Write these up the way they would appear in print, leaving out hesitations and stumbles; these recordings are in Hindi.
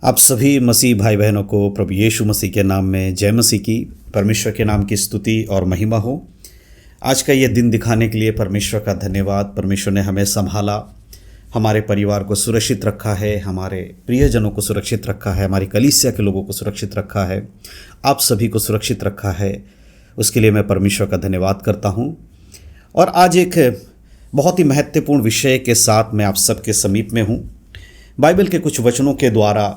आप सभी मसीह भाई बहनों को प्रभु यीशु मसीह के नाम में जय मसीह की। परमेश्वर के नाम की स्तुति और महिमा हो। आज का ये दिन दिखाने के लिए परमेश्वर का धन्यवाद। परमेश्वर ने हमें संभाला, हमारे परिवार को सुरक्षित रखा है, हमारे प्रियजनों को सुरक्षित रखा है, हमारी कलीसिया के लोगों को सुरक्षित रखा है, आप सभी को सुरक्षित रखा है। उसके लिए मैं परमेश्वर का धन्यवाद करता हूँ। और आज एक बहुत ही महत्वपूर्ण विषय के साथ मैं आप सबके समीप में हूँ। बाइबल के कुछ वचनों के द्वारा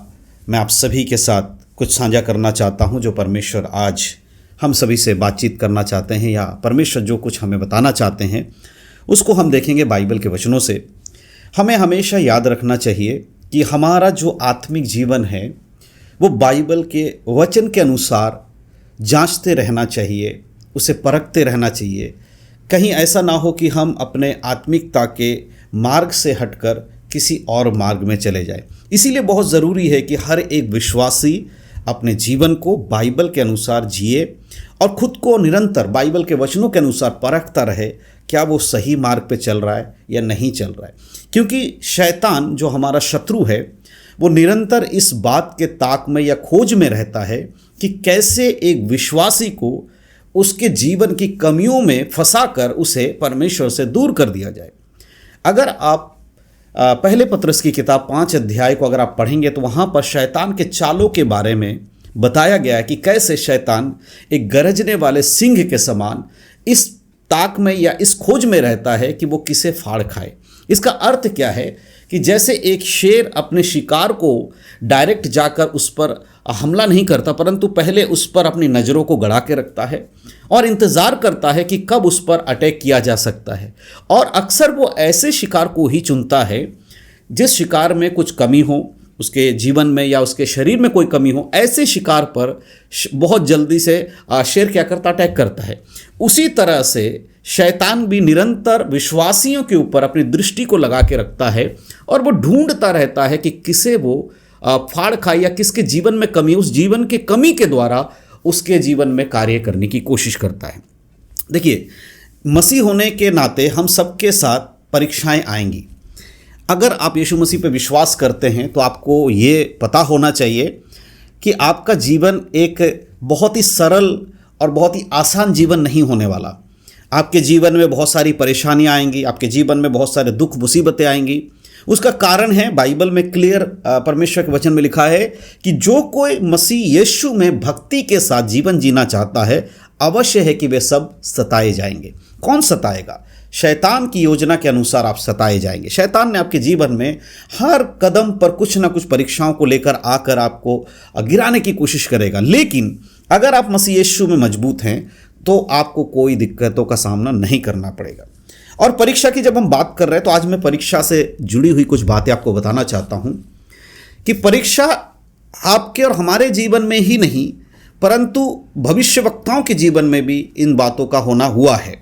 मैं आप सभी के साथ कुछ साझा करना चाहता हूं, जो परमेश्वर आज हम सभी से बातचीत करना चाहते हैं, या परमेश्वर जो कुछ हमें बताना चाहते हैं उसको हम देखेंगे बाइबल के वचनों से। हमें हमेशा याद रखना चाहिए कि हमारा जो आत्मिक जीवन है वो बाइबल के वचन के अनुसार जांचते रहना चाहिए, उसे परखते रहना चाहिए। कहीं ऐसा ना हो कि हम अपने आत्मिकता के मार्ग से हटकर किसी और मार्ग में चले जाए। इसीलिए बहुत ज़रूरी है कि हर एक विश्वासी अपने जीवन को बाइबल के अनुसार जिए और खुद को निरंतर बाइबल के वचनों के अनुसार परखता रहे, क्या वो सही मार्ग पे चल रहा है या नहीं चल रहा है। क्योंकि शैतान जो हमारा शत्रु है वो निरंतर इस बात के ताक में या खोज में रहता है कि कैसे एक विश्वासी को उसके जीवन की कमियों में फंसाकर उसे परमेश्वर से दूर कर दिया जाए। अगर आप पहले पत्रस की किताब 5 अध्याय को अगर आप पढ़ेंगे तो वहाँ पर शैतान के चालों के बारे में बताया गया है कि कैसे शैतान एक गरजने वाले सिंह के समान इस ताक में या इस खोज में रहता है कि वो किसे फाड़ खाए। इसका अर्थ क्या है कि जैसे एक शेर अपने शिकार को डायरेक्ट जाकर उस पर हमला नहीं करता, परंतु पहले उस पर अपनी नज़रों को गड़ा के रखता है और इंतज़ार करता है कि कब उस पर अटैक किया जा सकता है। और अक्सर वो ऐसे शिकार को ही चुनता है जिस शिकार में कुछ कमी हो, उसके जीवन में या उसके शरीर में कोई कमी हो। ऐसे शिकार पर बहुत जल्दी से शेर क्या करता, अटैक करता है। उसी तरह से शैतान भी निरंतर विश्वासियों के ऊपर अपनी दृष्टि को लगा के रखता है और वो ढूंढता रहता है कि किसे वो फाड़ खाए या किसके जीवन में कमी, उस जीवन के कमी के द्वारा उसके जीवन में कार्य करने की कोशिश करता है। देखिए, मसीह होने के नाते हम सबके साथ परीक्षाएं आएंगी। अगर आप यीशु मसीह पे विश्वास करते हैं तो आपको ये पता होना चाहिए कि आपका जीवन एक बहुत ही सरल और बहुत ही आसान जीवन नहीं होने वाला। आपके जीवन में बहुत सारी परेशानियां आएंगी, आपके जीवन में बहुत सारे दुख मुसीबतें आएंगी। उसका कारण है, बाइबल में क्लियर परमेश्वर के वचन में लिखा है कि जो कोई मसीह यीशु में भक्ति के साथ जीवन जीना चाहता है, अवश्य है कि वे सब सताए जाएंगे। कौन सताएगा? शैतान की योजना के अनुसार आप सताए जाएंगे। शैतान ने आपके जीवन में हर कदम पर कुछ ना कुछ परीक्षाओं को लेकर आकर आपको गिराने की कोशिश करेगा। लेकिन अगर आप मसीह यीशु में मजबूत हैं तो आपको कोई दिक्कतों का सामना नहीं करना पड़ेगा। और परीक्षा की जब हम बात कर रहे हैं तो आज मैं परीक्षा से जुड़ी हुई कुछ बातें आपको बताना चाहता हूं कि परीक्षा आपके और हमारे जीवन में ही नहीं परंतु भविष्यवक्ताओं के जीवन में भी इन बातों का होना हुआ है।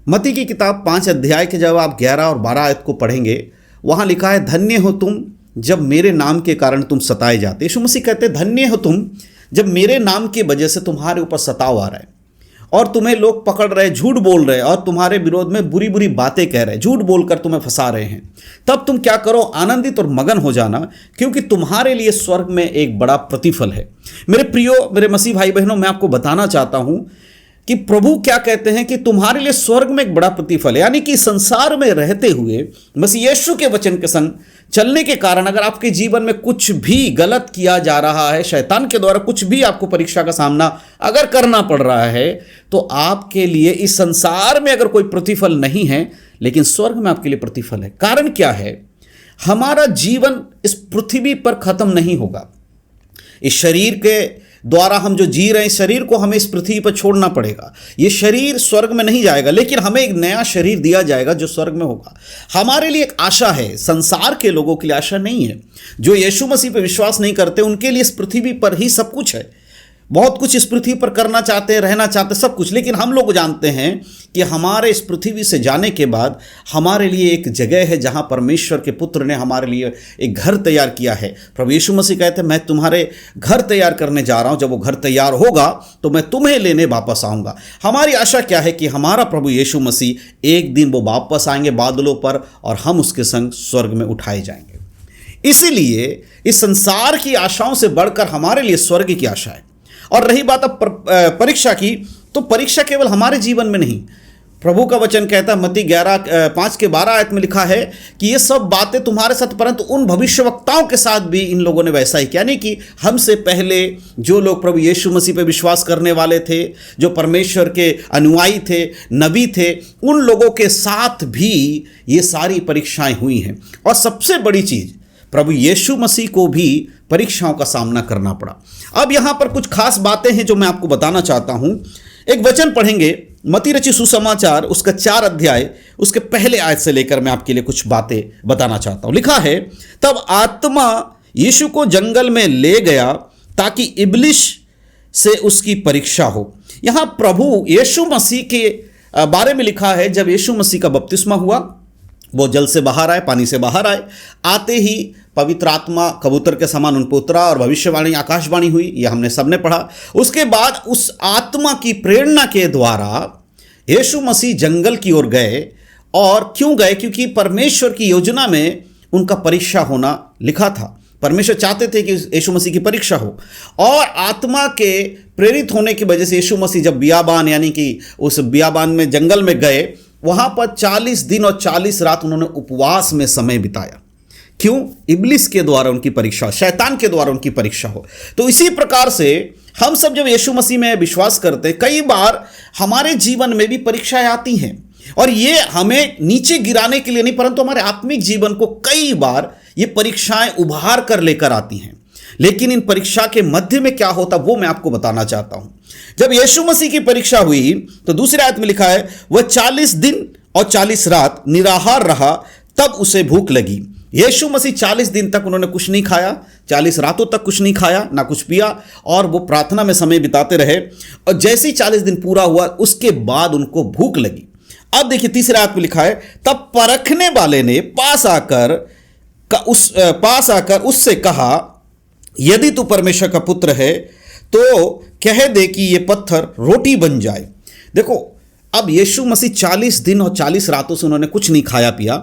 मत्ती की किताब 5 अध्याय के जब आप 11 और 12 आयत को पढ़ेंगे, वहां लिखा है, धन्य हो तुम जब मेरे नाम के कारण तुम सताए जाते। यीशु मसीह कहते, धन्य हो तुम जब मेरे नाम की वजह से तुम्हारे ऊपर सताव आ रहा है और तुम्हें लोग पकड़ रहे, झूठ बोल रहे और तुम्हारे विरोध में बुरी बुरी बातें कह रहे, झूठ बोलकर तुम्हें फंसा रहे हैं। तब तुम क्या करो, आनंदित और मगन हो जाना, क्योंकि तुम्हारे लिए स्वर्ग में एक बड़ा प्रतिफल है। मेरे प्रियो, मेरे मसीह भाई बहनों, मैं आपको बताना चाहता हूं कि प्रभु क्या कहते हैं कि तुम्हारे लिए स्वर्ग में एक बड़ा प्रतिफल है। यानी कि संसार में रहते हुए मसीह यीशु के वचन के संग चलने के कारण अगर आपके जीवन में कुछ भी गलत किया जा रहा है, शैतान के द्वारा कुछ भी आपको परीक्षा का सामना अगर करना पड़ रहा है, तो आपके लिए इस संसार में अगर कोई प्रतिफल नहीं है, लेकिन स्वर्ग में आपके लिए प्रतिफल है। कारण क्या है? हमारा जीवन इस पृथ्वी पर खत्म नहीं होगा। इस शरीर के द्वारा हम जो जी रहे हैं, शरीर को हमें इस पृथ्वी पर छोड़ना पड़ेगा। ये शरीर स्वर्ग में नहीं जाएगा, लेकिन हमें एक नया शरीर दिया जाएगा जो स्वर्ग में होगा। हमारे लिए एक आशा है, संसार के लोगों के लिए आशा नहीं है। जो यीशु मसीह पर विश्वास नहीं करते उनके लिए इस पृथ्वी पर ही सब कुछ है। बहुत कुछ इस पृथ्वी पर करना चाहते हैं, रहना चाहते हैं, सब कुछ। लेकिन हम लोग जानते हैं कि हमारे इस पृथ्वी से जाने के बाद हमारे लिए एक जगह है जहां परमेश्वर के पुत्र ने हमारे लिए एक घर तैयार किया है। प्रभु यीशु मसीह कहते हैं, मैं तुम्हारे घर तैयार करने जा रहा हूं, जब वो घर तैयार होगा तो मैं तुम्हें लेने वापस आऊंगा। हमारी आशा क्या है कि हमारा प्रभु यीशु मसीह एक दिन वो वापस आएंगे बादलों पर और हम उसके संग स्वर्ग में उठाए जाएंगे। इसीलिए इस संसार की आशाओं से बढ़कर हमारे लिए स्वर्ग की आशा है। और रही बात अब परीक्षा की, तो परीक्षा केवल हमारे जीवन में नहीं, प्रभु का वचन कहता है मत्ती 5:12 आयत में लिखा है कि ये सब बातें तुम्हारे साथ, परंतु उन भविष्यवक्ताओं के साथ भी इन लोगों ने वैसा ही किया। यानी कि हमसे पहले जो लोग प्रभु यीशु मसीह पे विश्वास करने वाले थे, जो परमेश्वर के अनुयायी थे, नबी थे, उन लोगों के साथ भी ये सारी परीक्षाएं हुई हैं। और सबसे बड़ी चीज़, प्रभु यीशु मसीह को भी परीक्षाओं का सामना करना पड़ा। अब यहाँ पर कुछ खास बातें हैं जो मैं आपको बताना चाहता हूँ। एक वचन पढ़ेंगे, मत्ती रचित सुसमाचार उसका 4 अध्याय उसके पहले आयत से लेकर मैं आपके लिए कुछ बातें बताना चाहता हूँ। लिखा है, तब आत्मा यीशु को जंगल में ले गया ताकि इब्लिस से उसकी परीक्षा हो। यहाँ प्रभु यीशु मसीह के बारे में लिखा है, जब यीशु मसीह का बपतिस्मा हुआ, वो जल से बाहर आए, पानी से बाहर आए, आते ही पवित्र आत्मा कबूतर के समान उन पर उतरा और भविष्यवाणी, आकाशवाणी हुई। यह हमने सबने पढ़ा। उसके बाद उस आत्मा की प्रेरणा के द्वारा यीशु मसीह जंगल की ओर गए। और क्यों गए? क्योंकि परमेश्वर की योजना में उनका परीक्षा होना लिखा था। परमेश्वर चाहते थे कि यीशु मसीह की परीक्षा हो, और आत्मा के प्रेरित होने की वजह से यीशु मसीह जब बियाबान, यानी कि उस बियाबान में, जंगल में गए, वहां पर 40 दिन और 40 रात उन्होंने उपवास में समय बिताया। क्यों? इब्लिस के द्वारा उनकी परीक्षा, शैतान के द्वारा उनकी परीक्षा हो। तो इसी प्रकार से हम सब जब यीशु मसीह में विश्वास करते, कई बार हमारे जीवन में भी परीक्षाएं आती हैं, और ये हमें नीचे गिराने के लिए नहीं, परंतु हमारे आत्मिक जीवन को कई बार ये परीक्षाएं उभार कर लेकर आती हैं। लेकिन इन परीक्षा के मध्य में क्या होता, वो मैं आपको बताना चाहता हूं। जब यीशु मसीह की परीक्षा हुई तो दूसरे आयत में लिखा है, वह 40 दिन और 40 रात निराहार रहा, तब उसे भूख लगी। यीशु मसीह 40 दिन तक उन्होंने कुछ नहीं खाया, 40 रातों तक कुछ नहीं खाया, ना कुछ पिया, और वो प्रार्थना में समय बिताते रहे। और जैसे ही 40 दिन पूरा हुआ, उसके बाद उनको भूख लगी। अब देखिए तीसरे आयत में लिखा है, तब परखने वाले ने पास आकर उससे कहा, यदि तू परमेश्वर का पुत्र है तो कह दे कि ये पत्थर रोटी बन जाए। देखो, अब यीशु मसीह 40 दिन और 40 रातों से उन्होंने कुछ नहीं खाया पिया।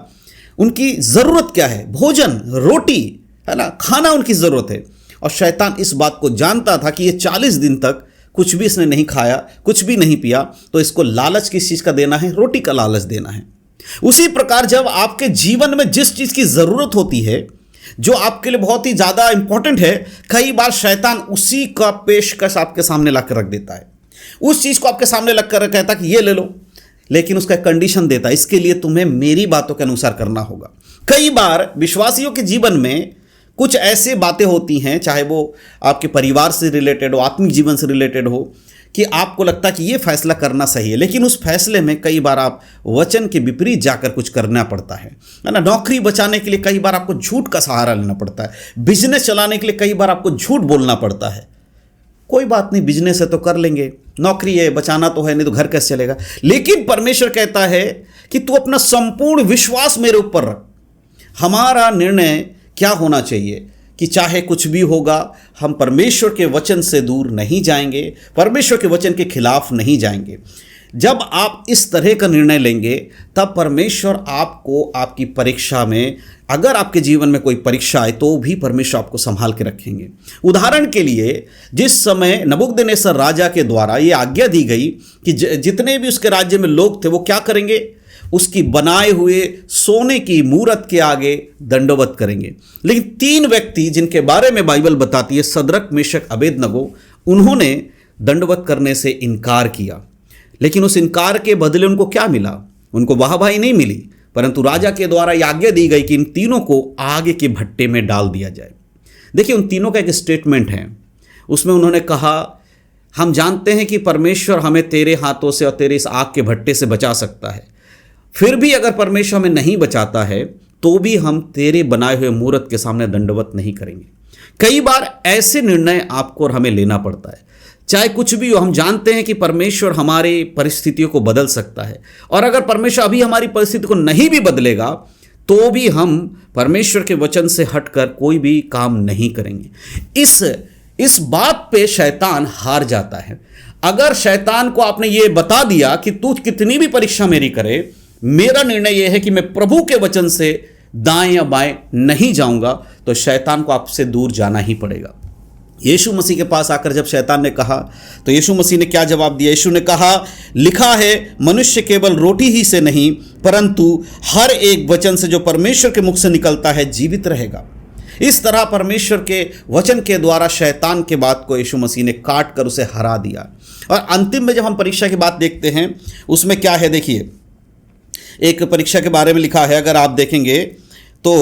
उनकी ज़रूरत क्या है? भोजन, रोटी, है ना, खाना उनकी ज़रूरत है। और शैतान इस बात को जानता था कि ये 40 दिन तक कुछ भी इसने नहीं खाया, कुछ भी नहीं पिया, तो इसको लालच किस चीज़ का देना है? रोटी का लालच देना है। उसी प्रकार जब आपके जीवन में जिस चीज़ की ज़रूरत होती है, जो आपके लिए बहुत ही ज़्यादा इंपॉर्टेंट है, कई बार शैतान उसी का पेशकश आपके सामने ला कर रख देता है। उस चीज़ को आपके सामने रख कर कहता कि ये ले लो, लेकिन उसका कंडीशन देता है, इसके लिए तुम्हें मेरी बातों के अनुसार करना होगा। कई बार विश्वासियों के जीवन में कुछ ऐसे बातें होती हैं, चाहे वो आपके परिवार से रिलेटेड हो, आत्मिक जीवन से रिलेटेड हो, कि आपको लगता है कि ये फैसला करना सही है, लेकिन उस फैसले में कई बार आप वचन के विपरीत जाकर कुछ करना पड़ता है ना। नौकरी बचाने के लिए कई बार आपको झूठ का सहारा लेना पड़ता है। बिजनेस चलाने के लिए कई बार आपको झूठ बोलना पड़ता है। कोई बात नहीं, बिजनेस है तो कर लेंगे, नौकरी है, बचाना तो है, नहीं तो घर कैसे चलेगा। लेकिन परमेश्वर कहता है कि तू अपना संपूर्ण विश्वास मेरे ऊपर रख। हमारा निर्णय क्या होना चाहिए कि चाहे कुछ भी होगा, हम परमेश्वर के वचन से दूर नहीं जाएंगे, परमेश्वर के वचन के खिलाफ नहीं जाएंगे। जब आप इस तरह का निर्णय लेंगे, तब परमेश्वर आपको आपकी परीक्षा में, अगर आपके जीवन में कोई परीक्षा आए तो भी परमेश्वर आपको संभाल के रखेंगे। उदाहरण के लिए, जिस समय नबूकदनेस्सर राजा के द्वारा ये आज्ञा दी गई कि जितने भी उसके राज्य में लोग थे वो क्या करेंगे? उसकी बनाए हुए सोने की मूरत के आगे दंडवत करेंगे। लेकिन 3 व्यक्ति जिनके बारे में बाइबल बताती है, सदरक, मेशक, अबेदनगो, उन्होंने दंडवत करने से इनकार किया। लेकिन उस इनकार के बदले उनको क्या मिला? उनको वाहवाही नहीं मिली, परंतु राजा के द्वारा यह आज्ञा दी गई कि इन तीनों को आगे के भट्टे में डाल दिया जाए। देखिए, उन तीनों का एक स्टेटमेंट है, उसमें उन्होंने कहा, हम जानते हैं कि परमेश्वर हमें तेरे हाथों से और तेरे इस आग के भट्टे से बचा सकता है, फिर भी अगर परमेश्वर हमें नहीं बचाता है तो भी हम तेरे बनाए हुए मूरत के सामने दंडवत नहीं करेंगे। कई बार ऐसे निर्णय आपको और हमें लेना पड़ता है, चाहे कुछ भी हो। हम जानते हैं कि परमेश्वर हमारी परिस्थितियों को बदल सकता है, और अगर परमेश्वर अभी हमारी परिस्थिति को नहीं भी बदलेगा तो भी हम परमेश्वर के वचन से हटकर कोई भी काम नहीं करेंगे। इस बात पे शैतान हार जाता है। अगर शैतान को आपने ये बता दिया कि तू कितनी भी परीक्षा मेरी करे, मेरा निर्णय यह है कि मैं प्रभु के वचन से दाएं या बाएं नहीं जाऊंगा, तो शैतान को आपसे दूर जाना ही पड़ेगा। यीशु मसीह के पास आकर जब शैतान ने कहा तो यीशु मसीह ने क्या जवाब दिया? यीशु ने कहा, लिखा है मनुष्य केवल रोटी ही से नहीं परंतु हर एक वचन से जो परमेश्वर के मुख से निकलता है जीवित रहेगा। इस तरह परमेश्वर के वचन के द्वारा शैतान के बात को यीशु मसीह ने काट कर उसे हरा दिया। और अंतिम में जब हम परीक्षा की बात देखते हैं उसमें क्या है, देखिए एक परीक्षा के बारे में लिखा है, अगर आप देखेंगे तो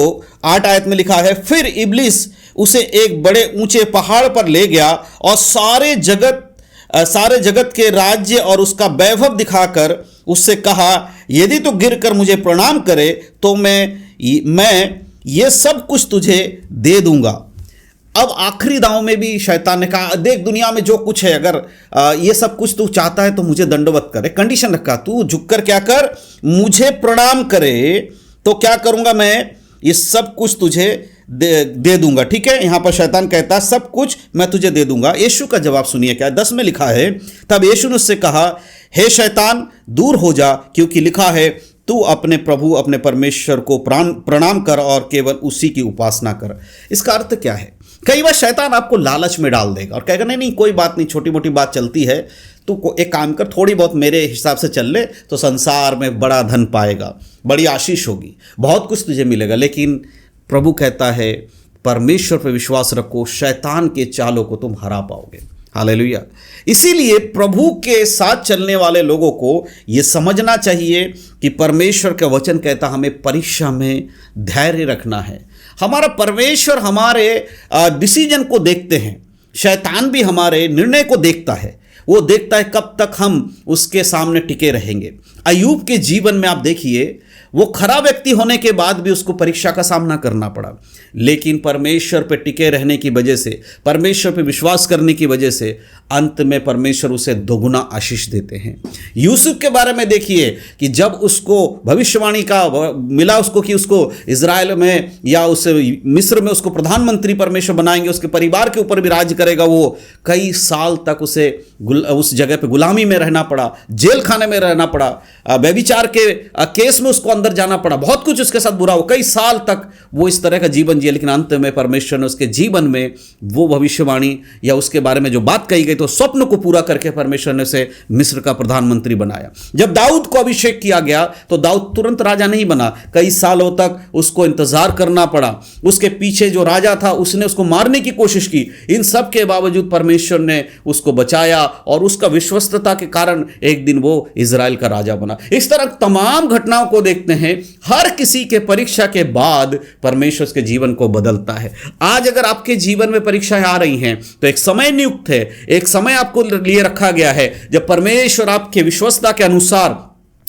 8 आयत में लिखा है, फिर इब्लिस उसे एक बड़े ऊंचे पहाड़ पर ले गया और सारे जगत के राज्य और उसका वैभव दिखाकर उससे कहा, यदि तो गिरकर मुझे प्रणाम करे तो मैं ये सब कुछ तुझे दे दूंगा। अब आखिरी दांव में भी शैतान ने कहा, देख दुनिया में जो कुछ है, अगर ये सब कुछ तू चाहता है तो मुझे दंडवत करे। कंडीशन रखा, तू झुककर क्या कर, मुझे प्रणाम करे तो क्या करूंगा, मैं ये सब कुछ तुझे दे दूंगा। ठीक है, यहां पर शैतान कहता है सब कुछ मैं तुझे दे दूंगा। यीशु का जवाब सुनिए, क्या 10 में लिखा है, तब यीशु ने उससे कहा, हे शैतान दूर हो जा, क्योंकि लिखा है तू अपने प्रभु अपने परमेश्वर को प्रणाम कर और केवल उसी की उपासना कर। इसका अर्थ क्या है? कई बार शैतान आपको लालच में डाल देगा और कहेगा नहीं कोई बात नहीं, छोटी मोटी बात चलती है, तू एक काम कर, थोड़ी बहुत मेरे हिसाब से चल ले तो संसार में बड़ा धन पाएगा, बड़ी आशीष होगी, बहुत कुछ तुझे मिलेगा। लेकिन प्रभु कहता है परमेश्वर पर विश्वास रखो, शैतान के चालों को तुम हरा पाओगे। हालेलुया। इसीलिए प्रभु के साथ चलने वाले लोगों को यह समझना चाहिए कि परमेश्वर का वचन कहता हमें परीक्षा में धैर्य रखना है। हमारा परमेश्वर हमारे डिसीजन को देखते हैं, शैतान भी हमारे निर्णय को देखता है। वो देखता है कब तक हम उसके सामने टिके रहेंगे। अय्यूब के जीवन में आप देखिए, वो खरा व्यक्ति होने के बाद भी उसको परीक्षा का सामना करना पड़ा, लेकिन परमेश्वर पे टिके रहने की वजह से, परमेश्वर पे विश्वास करने की वजह से अंत में परमेश्वर उसे दोगुना आशीष देते हैं। यूसुफ के बारे में देखिए कि जब उसको भविष्यवाणी का मिला उसको कि उसको इजराइल में या उस मिस्र में उसको प्रधानमंत्री परमेश्वर बनाएंगे, उसके परिवार के ऊपर भी राज्य करेगा, वो कई साल तक उसे उस जगह पे गुलामी में रहना पड़ा, जेल खाने में रहना पड़ा, व्यभिचार के केस में उसको अंदर जाना पड़ा, बहुत कुछ उसके साथ बुरा हो, कई साल तक वो इस तरह का जीवन जिया। लेकिन अंत में परमेश्वर ने उसके जीवन में वो भविष्यवाणी या उसके बारे में जो बात कही गई तो स्वप्न को पूरा करके परमेश्वर ने उसे मिस्र का प्रधानमंत्री बनाया। जब दाऊद को अभिषेक किया गया तो दाऊद तुरंत राजा नहीं बना, कई सालों तक उसको इंतजार करना पड़ा। उसके पीछे जो राजा था उसने उसको मारने की कोशिश की, इन सब के बावजूद परमेश्वर ने उसको बचाया और उसका विश्वस्तता के कारण एक दिन वो इजराइल का राजा बना। इस तरह तमाम घटनाओं को देखते हैं, हर किसी के परीक्षा के बाद परमेश्वर के जीवन को बदलता है। आज अगर आपके जीवन में परीक्षाएं आ रही हैं तो एक समय नियुक्त है, एक समय आपको लिए रखा गया है जब परमेश्वर आपके विश्वस्तता के अनुसार,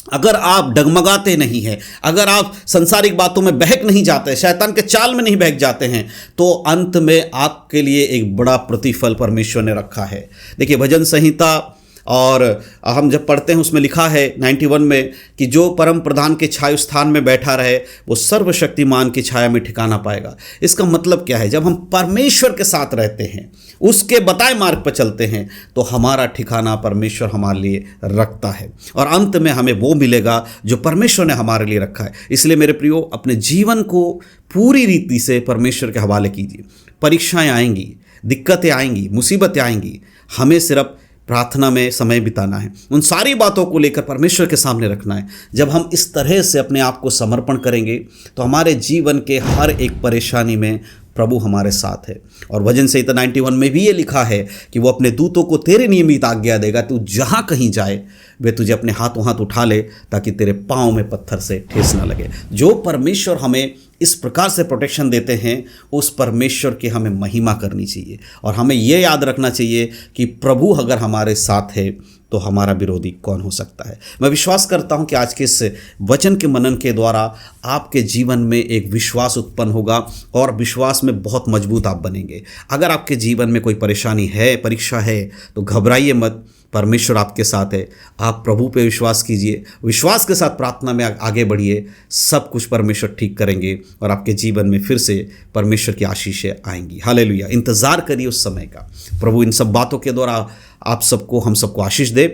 अगर आप डगमगाते नहीं हैं, अगर आप संसारिक बातों में बहक नहीं जाते, शैतान के चाल में नहीं बहक जाते हैं, तो अंत में आपके लिए एक बड़ा प्रतिफल परमेश्वर ने रखा है। देखिए भजन संहिता और हम जब पढ़ते हैं उसमें लिखा है 91 में कि जो परम प्रधान के छाया स्थान में बैठा रहे वो सर्वशक्तिमान की छाया में ठिकाना पाएगा। इसका मतलब क्या है? जब हम परमेश्वर के साथ रहते हैं, उसके बताए मार्ग पर चलते हैं, तो हमारा ठिकाना परमेश्वर हमारे लिए रखता है और अंत में हमें वो मिलेगा जो परमेश्वर ने हमारे लिए रखा है। इसलिए मेरे प्रियो, अपने जीवन को पूरी रीति से परमेश्वर के हवाले कीजिए। परीक्षाएं आएंगी, दिक्कतें आएंगी, मुसीबतें आएंगी, हमें सिर्फ प्रार्थना में समय बिताना है, उन सारी बातों को लेकर परमेश्वर के सामने रखना है। जब हम इस तरह से अपने आप को समर्पण करेंगे तो हमारे जीवन के हर एक परेशानी में प्रभु हमारे साथ है। और भजन संहिता 91 में भी ये लिखा है कि वो अपने दूतों को तेरे नियमित आज्ञा देगा, तू जहाँ कहीं जाए वे तुझे अपने हाथों हाथ उठा ले ताकि तेरे पाँव में पत्थर से ठेस ना लगे। जो परमेश्वर हमें इस प्रकार से प्रोटेक्शन देते हैं, उस परमेश्वर की हमें महिमा करनी चाहिए और हमें यह याद रखना चाहिए कि प्रभु अगर हमारे साथ है तो हमारा विरोधी कौन हो सकता है। मैं विश्वास करता हूं कि आज के इस वचन के मनन के द्वारा आपके जीवन में एक विश्वास उत्पन्न होगा और विश्वास में बहुत मजबूत आप बनेंगे। अगर आपके जीवन में कोई परेशानी है, परीक्षा है, तो घबराइए मत, परमेश्वर आपके साथ है। आप प्रभु पे विश्वास कीजिए, विश्वास के साथ प्रार्थना में आगे बढ़िए, सब कुछ परमेश्वर ठीक करेंगे और आपके जीवन में फिर से परमेश्वर की आशीषें आएंगी। हालेलुया। इंतज़ार करिए उस समय का। प्रभु इन सब बातों के द्वारा आप सबको, हम सबको आशीष दे।